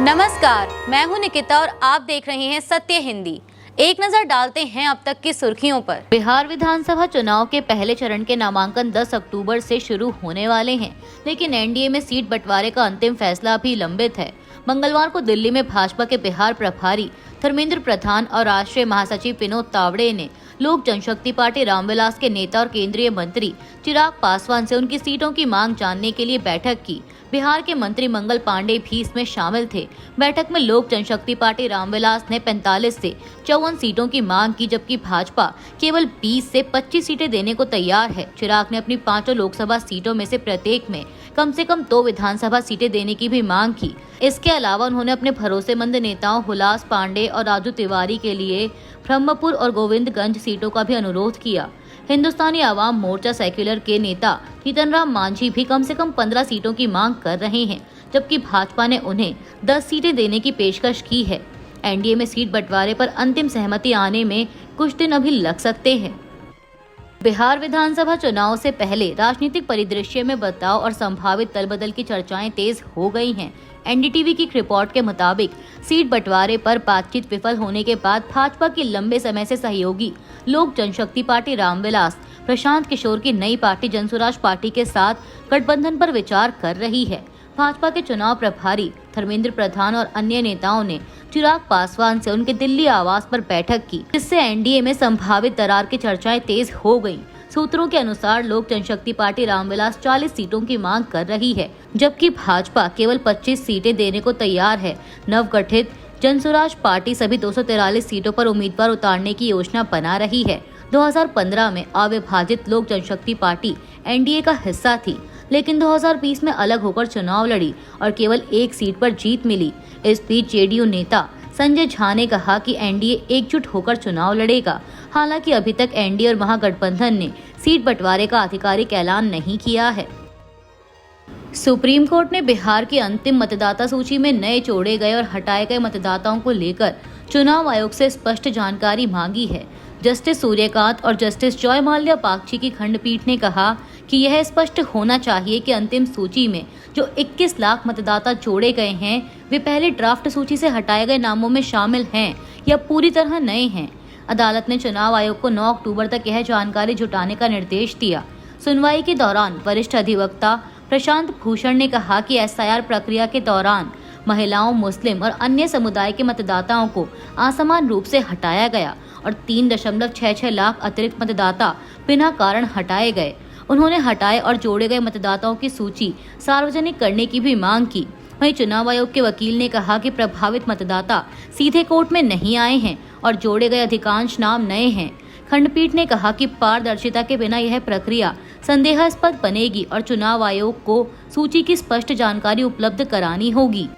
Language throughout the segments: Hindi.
नमस्कार, मैं हूं निकिता और आप देख रहे हैं सत्य हिंदी। एक नजर डालते हैं अब तक की सुर्खियों पर। बिहार विधानसभा चुनाव के पहले चरण के नामांकन 10 अक्टूबर से शुरू होने वाले हैं, लेकिन एनडीए में सीट बंटवारे का अंतिम फैसला अभी लंबित है। मंगलवार को दिल्ली में भाजपा के बिहार प्रभारी धर्मेंद्र प्रधान और राष्ट्रीय महासचिव विनोद तावड़े ने लोक जनशक्ति पार्टी रामविलास के नेता और केंद्रीय मंत्री चिराग पासवान से उनकी सीटों की मांग जानने के लिए बैठक की। बिहार के मंत्री मंगल पांडे भी इसमें शामिल थे। बैठक में लोक जनशक्ति पार्टी रामविलास ने 45 से 54 सीटों की मांग की, जबकि भाजपा केवल 20 से 25 सीटें देने को तैयार है। चिराग ने अपनी 5 लोकसभा सीटों में से प्रत्येक में कम से कम 2 विधानसभा सीटें देने की भी मांग की। इसके अलावा उन्होंने अपने भरोसेमंद नेताओं हुलास पांडे और राजू तिवारी के लिए ब्रह्मपुर और गोविंदगंज सीटों का भी अनुरोध किया। हिंदुस्तानी आवाम मोर्चा सेक्युलर के नेता जीतनराम मांझी भी कम से कम 15 सीटों की मांग कर रहे हैं, जबकि भाजपा ने उन्हें 10 सीटें देने की पेशकश की है। एनडीए में सीट बंटवारे पर अंतिम सहमति आने में कुछ दिन अभी लग सकते हैं। बिहार विधानसभा चुनाव से पहले राजनीतिक परिदृश्य में बदलाव और संभावित दलबदल की चर्चाएं तेज हो गई हैं। एनडीटीवी की रिपोर्ट के मुताबिक सीट बंटवारे पर बातचीत विफल होने के बाद भाजपा की लंबे समय से सहयोगी लोक जनशक्ति पार्टी रामविलास प्रशांत किशोर की नई पार्टी जनसुराज पार्टी के साथ गठबंधन पर विचार कर रही है। भाजपा के चुनाव प्रभारी धर्मेंद्र प्रधान और अन्य नेताओं ने चिराग पासवान से उनके दिल्ली आवास पर बैठक की, जिससे एनडीए में संभावित दरार की चर्चाएं तेज हो गईं। सूत्रों के अनुसार लोक जनशक्ति पार्टी रामविलास 40 सीटों की मांग कर रही है, जबकि भाजपा केवल 25 सीटें देने को तैयार है। नवगठित जनसुराज पार्टी सभी 243 सीटों पर उम्मीदवार उतारने की योजना बना रही है। 2015 में अविभाजित लोक जनशक्ति पार्टी एनडीए का हिस्सा थी, लेकिन 2020 में अलग होकर चुनाव लड़ी और केवल 1 सीट पर जीत मिली। इस बीच जेडीयू नेता संजय झा ने कहा कि एनडीए एकजुट होकर चुनाव लड़ेगा। हालांकि अभी तक एनडीए और महागठबंधन ने सीट बंटवारे का आधिकारिक ऐलान नहीं किया है। सुप्रीम कोर्ट ने बिहार की अंतिम मतदाता सूची में नए जोड़े गए और हटाए गए मतदाताओं को लेकर चुनाव आयोग से स्पष्ट जानकारी मांगी है। जस्टिस सूर्यकांत और जस्टिस जयमाल्या बागची की खंडपीठ ने कहा कि यह स्पष्ट होना चाहिए कि अंतिम सूची में जो 21 लाख मतदाता जोड़े गए हैं वे पहले ड्राफ्ट सूची से हटाए गए नामों में शामिल हैं या पूरी तरह नए हैं। अदालत ने चुनाव आयोग को 9 अक्टूबर तक यह जानकारी जुटाने का निर्देश दिया। सुनवाई के दौरान वरिष्ठ अधिवक्ता प्रशांत भूषण ने कहा कि एसआईआर प्रक्रिया के दौरान महिलाओं, मुस्लिम और अन्य समुदाय के मतदाताओं को असमान रूप से हटाया गया और 3.66 लाख अतिरिक्त मतदाता बिना कारण हटाए गए। उन्होंने हटाए और जोड़े गए मतदाताओं की सूची सार्वजनिक करने की भी मांग की। वहीं चुनाव आयोग के वकील ने कहा कि प्रभावित मतदाता सीधे कोर्ट में नहीं आए हैं और जोड़े गए अधिकांश नाम नए हैं। खंडपीठ ने कहा कि पारदर्शिता के बिना यह प्रक्रिया संदेहास्पद बनेगी और चुनाव आयोग को सूची की स्पष्ट जानकारी उपलब्ध करानी होगी।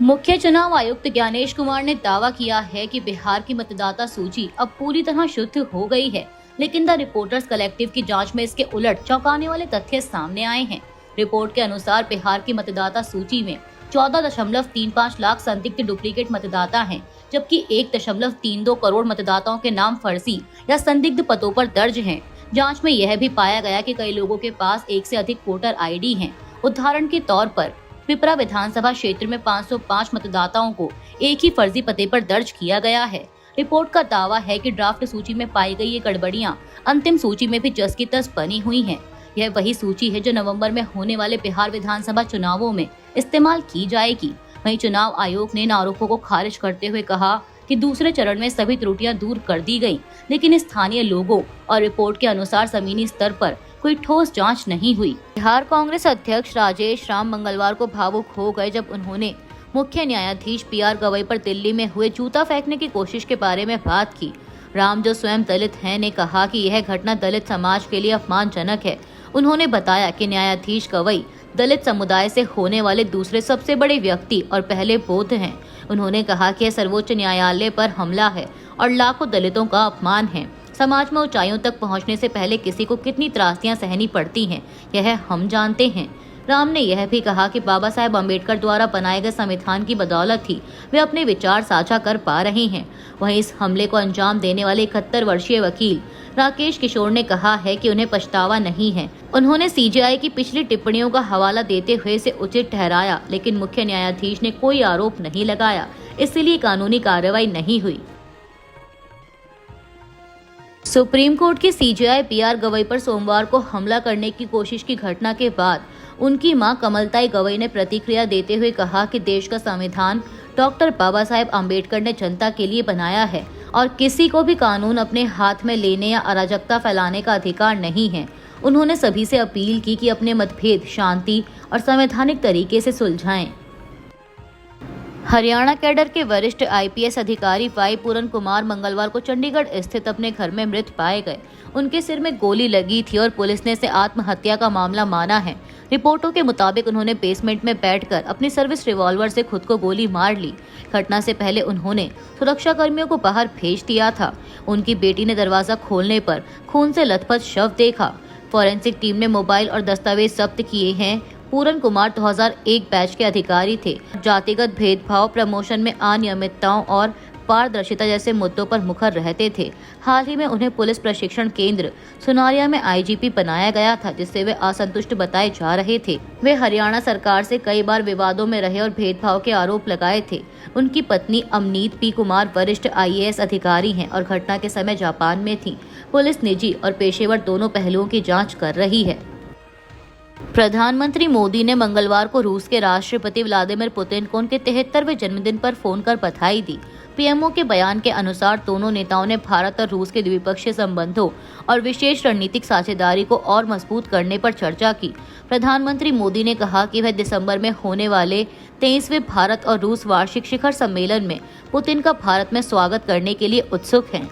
मुख्य चुनाव आयुक्त ज्ञानेश कुमार ने दावा किया है कि बिहार की मतदाता सूची अब पूरी तरह शुद्ध हो गई है, लेकिन द रिपोर्टर्स कलेक्टिव की जांच में इसके उलट चौंकाने वाले तथ्य सामने आए हैं। रिपोर्ट के अनुसार बिहार की मतदाता सूची में 14.35 लाख संदिग्ध डुप्लीकेट मतदाता हैं, जबकि 1.32 करोड़ मतदाताओं के नाम फर्जी या संदिग्ध पतों पर दर्ज हैं। जांच में यह भी पाया गया कि कई लोगों के पास एक से अधिक वोटर आईडी हैं। उदाहरण के तौर पर पिपरा विधानसभा क्षेत्र में 505 मतदाताओं को एक ही फर्जी पते पर दर्ज किया गया है। रिपोर्ट का दावा है कि ड्राफ्ट सूची में पाई गई ये गड़बड़ियां अंतिम सूची में भी जस की तस बनी हुई हैं। यह वही सूची है जो नवंबर में होने वाले बिहार विधानसभा चुनावों में इस्तेमाल की जाएगी। वहीं चुनाव आयोग ने इन आरोपों को खारिज करते हुए कहा कि दूसरे चरण में सभी त्रुटियां दूर कर दी गयी, लेकिन स्थानीय लोगों और रिपोर्ट के अनुसार जमीनी स्तर पर कोई ठोस जांच नहीं हुई। बिहार कांग्रेस अध्यक्ष राजेश राम मंगलवार को भावुक हो गए जब उन्होंने मुख्य न्यायाधीश पीआर गवई पर दिल्ली में हुए जूता फेंकने की कोशिश के बारे में बात की। राम, जो स्वयं दलित हैं, ने कहा कि यह घटना दलित समाज के लिए अपमानजनक है। उन्होंने बताया कि न्यायाधीश गवई दलित समुदाय से होने वाले दूसरे सबसे बड़े व्यक्ति और पहले बौद्ध हैं। उन्होंने कहा कि यह सर्वोच्च न्यायालय पर हमला है और लाखों दलितों का अपमान है। समाज में ऊंचाइयों तक पहुंचने से पहले किसी को कितनी त्रासदियां सहनी पड़ती हैं, यह हम जानते हैं। राम ने यह भी कहा कि बाबा साहेब अम्बेडकर द्वारा बनाए गए संविधान की बदौलत ही वे अपने विचार साझा कर पा रहे हैं। वहीं इस हमले को अंजाम देने वाले 71 वर्षीय वकील राकेश किशोर ने कहा है कि उन्हें पछतावा नहीं है। उन्होंने सीजेआई की पिछली टिप्पणियों का हवाला देते हुए इसे उचित ठहराया, लेकिन मुख्य न्यायाधीश ने कोई आरोप नहीं लगाया, इसलिए कानूनी कार्रवाई नहीं हुई। सुप्रीम कोर्ट की सीजेआई पीआर गवई पर सोमवार को हमला करने की कोशिश की घटना के बाद उनकी मां कमलताई गवई ने प्रतिक्रिया देते हुए कहा कि देश का संविधान डॉक्टर बाबा साहेब अम्बेडकर ने जनता के लिए बनाया है और किसी को भी कानून अपने हाथ में लेने या अराजकता फैलाने का अधिकार नहीं है। उन्होंने सभी से अपील की कि अपने मतभेद शांति और संवैधानिक तरीके से सुलझाएं। हरियाणा कैडर के वरिष्ठ आईपीएस अधिकारी वाई पूरन कुमार मंगलवार को चंडीगढ़ स्थित अपने घर में मृत पाए गए। उनके सिर में गोली लगी थी और पुलिस ने इसे आत्महत्या का मामला माना है। रिपोर्टों के मुताबिक उन्होंने बेसमेंट में बैठकर अपनी सर्विस रिवॉल्वर से खुद को गोली मार ली। घटना से पहले उन्होंने सुरक्षा कर्मियों को बाहर भेज दिया था। उनकी बेटी ने दरवाजा खोलने पर खून से लथपथ शव देखा। फॉरेंसिक टीम ने मोबाइल और दस्तावेज जब्त किए हैं। पूरन कुमार 2001 बैच के अधिकारी थे। जातिगत भेदभाव, प्रमोशन में अनियमितताओं और पारदर्शिता जैसे मुद्दों पर मुखर रहते थे। हाल ही में उन्हें पुलिस प्रशिक्षण केंद्र सुनारिया में आईजीपी बनाया गया था, जिससे वे असंतुष्ट बताए जा रहे थे। वे हरियाणा सरकार से कई बार विवादों में रहे और भेदभाव के आरोप लगाए थे। उनकी पत्नी अमनीत पी कुमार वरिष्ठ आईएएस अधिकारी हैं और घटना के समय जापान में थी। पुलिस निजी और पेशेवर दोनों पहलुओं की जाँच कर रही है। प्रधानमंत्री मोदी ने मंगलवार को रूस के राष्ट्रपति व्लादिमीर पुतिन को उनके 73वें जन्मदिन पर फोन कर बधाई दी। पीएमओ के बयान के अनुसार दोनों नेताओं ने भारत और रूस के द्विपक्षीय संबंधों और विशेष रणनीतिक साझेदारी को और मजबूत करने पर चर्चा की। प्रधानमंत्री मोदी ने कहा कि वह दिसंबर में होने वाले 23वें भारत और रूस वार्षिक शिखर सम्मेलन में पुतिन का भारत में स्वागत करने के लिए उत्सुक हैं।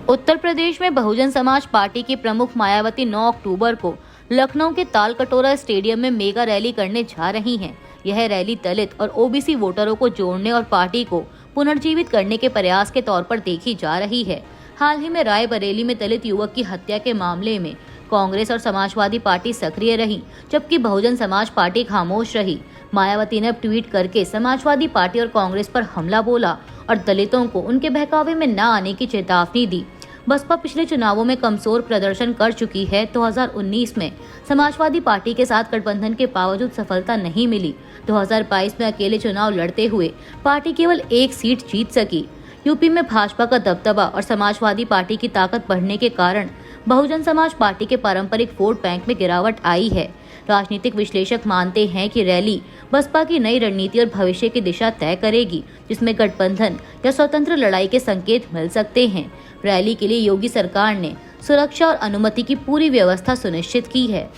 उत्तर प्रदेश में बहुजन समाज पार्टी की प्रमुख मायावती 9 अक्टूबर को लखनऊ के तालकटोरा स्टेडियम में मेगा रैली करने जा रही हैं। यह रैली दलित और ओबीसी वोटरों को जोड़ने और पार्टी को पुनर्जीवित करने के प्रयास के तौर पर देखी जा रही है। हाल ही में रायबरेली में दलित युवक की हत्या के मामले में कांग्रेस और समाजवादी पार्टी सक्रिय रही, जबकि बहुजन समाज पार्टी खामोश रही। मायावती ने अब ट्वीट करके समाजवादी पार्टी और कांग्रेस पर हमला बोला और दलितों को उनके बहकावे में न आने की चेतावनी दी। बसपा पिछले चुनावों में कमजोर प्रदर्शन कर चुकी है। 2019 में समाजवादी पार्टी के साथ गठबंधन के बावजूद सफलता नहीं मिली। 2022 में अकेले चुनाव लड़ते हुए पार्टी केवल 1 सीट जीत सकी। यूपी में भाजपा का दबदबा और समाजवादी पार्टी की ताकत बढ़ने के कारण बहुजन समाज पार्टी के पारंपरिक वोट बैंक में गिरावट आई है। राजनीतिक विश्लेषक मानते हैं कि रैली बसपा की नई रणनीति और भविष्य की दिशा तय करेगी, जिसमें गठबंधन या स्वतंत्र लड़ाई के संकेत मिल सकते हैं। रैली के लिए योगी सरकार ने सुरक्षा और अनुमति की पूरी व्यवस्था सुनिश्चित की है।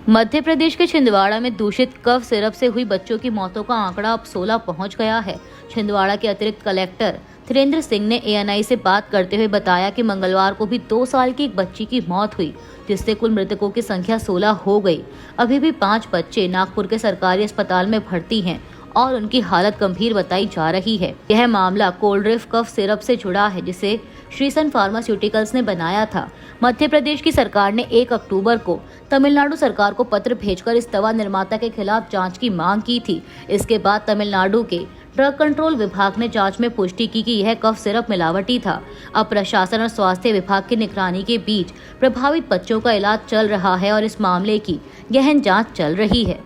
मध्य प्रदेश के छिंदवाड़ा में दूषित कफ सिरप से हुई बच्चों की मौतों का आंकड़ा अब 16 पहुंच गया है। छिंदवाड़ा के अतिरिक्त कलेक्टर धीरेन्द्र सिंह ने एएनआई से बात करते हुए बताया कि मंगलवार को भी 2 साल की एक बच्ची की मौत हुई, जिससे कुल मृतकों की संख्या 16 हो गई। अभी भी 5 बच्चे नागपुर के सरकारी अस्पताल में भर्ती हैं और उनकी हालत गंभीर बताई जा रही है। यह मामला कोल्ड्रिफ कफ सिरप से जुड़ा है, जिसे श्रीसन फार्मास्यूटिकल्स ने बनाया था। मध्य प्रदेश की सरकार ने 1 अक्टूबर को तमिलनाडु सरकार को पत्र भेजकर इस दवा निर्माता के खिलाफ जांच की मांग की थी। इसके बाद तमिलनाडु के ड्रग कंट्रोल विभाग ने जांच में पुष्टि की कि यह कफ सिरप मिलावटी था। अब प्रशासन और स्वास्थ्य विभाग की निगरानी के बीच प्रभावित बच्चों का इलाज चल रहा है और इस मामले की गहन जांच चल रही है।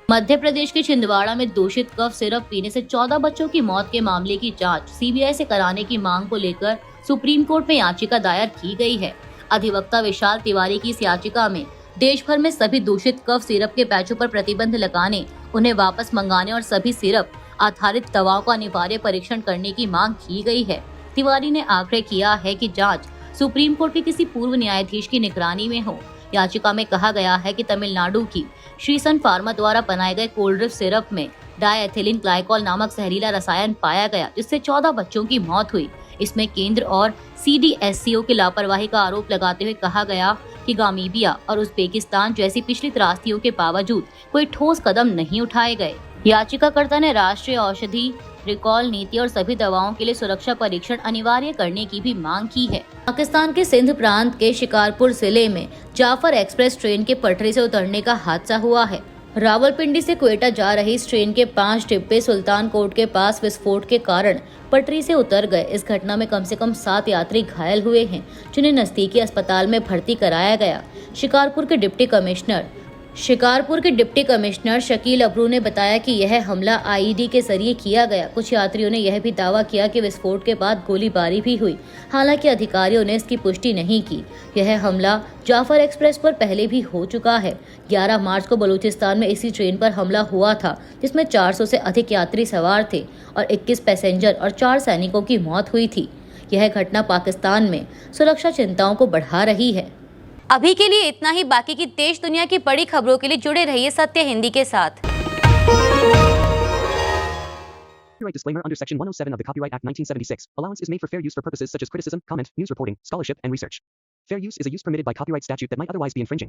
मध्य प्रदेश के छिंदवाड़ा में दूषित कफ सिरप पीने से 14 बच्चों की मौत के मामले की जांच सीबीआई से कराने की मांग को लेकर सुप्रीम कोर्ट में याचिका दायर की गई है। अधिवक्ता विशाल तिवारी की इस याचिका में देश भर में सभी दूषित कफ सिरप के बैचों पर प्रतिबंध लगाने, उन्हें वापस मंगाने और सभी सिरप आधारित दवाओं का अनिवार्य परीक्षण करने की मांग की गई है। तिवारी ने आग्रह किया है कि जांच सुप्रीम कोर्ट के किसी पूर्व न्यायाधीश की निगरानी में हो। याचिका में कहा गया है कि तमिलनाडु की श्रीसन फार्मा द्वारा बनाए गए कोल्ड्रिफ सिरप में डायएथिलीन ग्लाइकॉल नामक जहरीला रसायन पाया गया, जिससे 14 बच्चों की मौत हुई। इसमें केंद्र और सीडीएससीओ की लापरवाही का आरोप लगाते हुए कहा गया कि गामीबिया और उज्बेकिस्तान जैसी पिछली त्रासदियों के बावजूद कोई ठोस कदम नहीं उठाए गए। याचिकाकर्ता ने राष्ट्रीय औषधि रिकॉल नीति और सभी दवाओं के लिए सुरक्षा परीक्षण अनिवार्य करने की भी मांग की है। पाकिस्तान के सिंध प्रांत के शिकारपुर जिले में जाफर एक्सप्रेस ट्रेन के पटरी से उतरने का हादसा हुआ है। रावलपिंडी से क्वेटा जा रही इस ट्रेन के 5 डिब्बे सुल्तान कोट के पास विस्फोट के कारण पटरी से उतर गए। इस घटना में कम से कम 7 यात्री घायल हुए हैं, जिन्हें नजदीकी अस्पताल में भर्ती कराया गया। शिकारपुर के डिप्टी कमिश्नर शकील अबरू ने बताया कि यह हमला आईईडी के जरिए किया गया। कुछ यात्रियों ने यह भी दावा किया कि विस्फोट के बाद गोलीबारी भी हुई, हालांकि अधिकारियों ने इसकी पुष्टि नहीं की। यह हमला जाफर एक्सप्रेस पर पहले भी हो चुका है। 11 मार्च को बलूचिस्तान में इसी ट्रेन पर हमला हुआ था, जिसमें 400 से अधिक यात्री सवार थे और 21 पैसेंजर और 4 सैनिकों की मौत हुई थी। यह घटना पाकिस्तान में सुरक्षा चिंताओं को बढ़ा रही है। अभी के लिए इतना ही। बाकी की देश दुनिया की बड़ी खबरों के लिए जुड़े रहिए सत्य हिंदी के साथ। Copyright disclaimer under Section 107 of the Copyright Act 1976. Allowance is made for fair use for purposes such as criticism, comment, news reporting, scholarship, and research. Fair use is a use permitted by copyright statute that might otherwise be infringing.